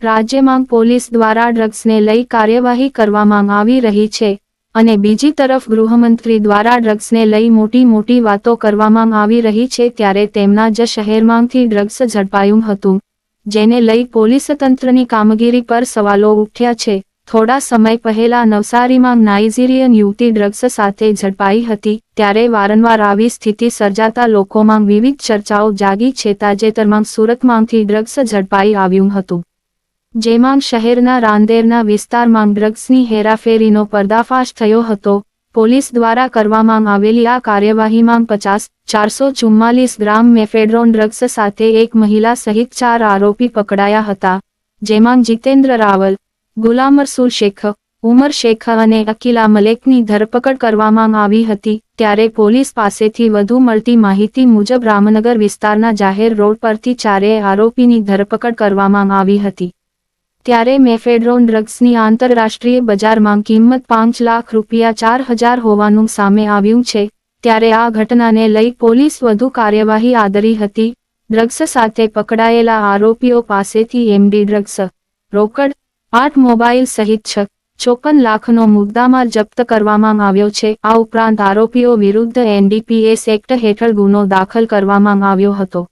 રાજ્યમાં પોલીસ દ્વારા ડ્રગ્સને લઈ કાર્યવાહી કરવામાં આવી રહી છે અને બીજી તરફ ગૃહમંત્રી દ્વારા ડ્રગ્સને લઈ મોટી વાતો કરવામાં આવી રહી છે ત્યારે તેમના જ શહેરમાંથી ડ્રગ્સ ઝડપાયું હતું, જેને લઈ પોલીસ તંત્રની કામગીરી પર સવાલો ઉઠ્યા છે। થોડા સમય પહેલા નવસારીમાં નાઇજીરિયન યુવતી ડ્રગ્સ સાથે ઝડપાઈ હતી, ત્યારે વારંવાર આવી સ્થિતિ સર્જાતા લોકોમાં વિવિધ ચર્ચાઓ જાગી છે। તાજેતરમાં સુરતમાંથી ડ્રગ્સ ઝડપાઈ આવ્યું હતું, જેમાં શહેરના રાંદેરના વિસ્તારમાં ડ્રગ્સની હેરાફેરીનો પર્દાફાશ થયો હતો। પોલીસ દ્વારા કરવામાં આવેલી આ કાર્યવાહીમાં 444 ગ્રામ મેફેડ્રોન ડ્રગ્સ સાથે એક મહિલા સહિત 4 આરોપી પકડાયા હતા, જેમાં જીતેન્દ્ર રાવલ, ગુલામ રસૂલ શેખ, ઉમર શેખ અને અકીલા મલેકની ધરપકડ કરવામાં આવી હતી। ત્યારે પોલીસ પાસેથી વધુ મળતી માહિતી મુજબ રામનગર વિસ્તારના જાહેર રોડ પરથી 4 આરોપીની ધરપકડ કરવામાં આવી હતી। ત્યારે મેફેડ્રોન ડ્રગ્સની આંતરરાષ્ટ્રીય બજારમાં કિંમત 5 લાખ રૂપિયા 4,000 હોવાનું સામે આવ્યું છે। ત્યારે આ ઘટનાને લઈ પોલીસ વધુ કાર્યવાહી આદરી હતી। ડ્રગ્સ સાથે પકડાયેલા આરોપીઓ પાસેથી એમડી ડ્રગ્સ, રોકડ, 8 મોબાઈલ સહિત 56 લાખનો મુદ્દામાલ જપ્ત કરવામાં આવ્યો છે। આ ઉપરાંત આરોપીઓ વિરુદ્ધ NDPS એક્ટ હેઠળ ગુનો દાખલ કરવામાં આવ્યો હતો।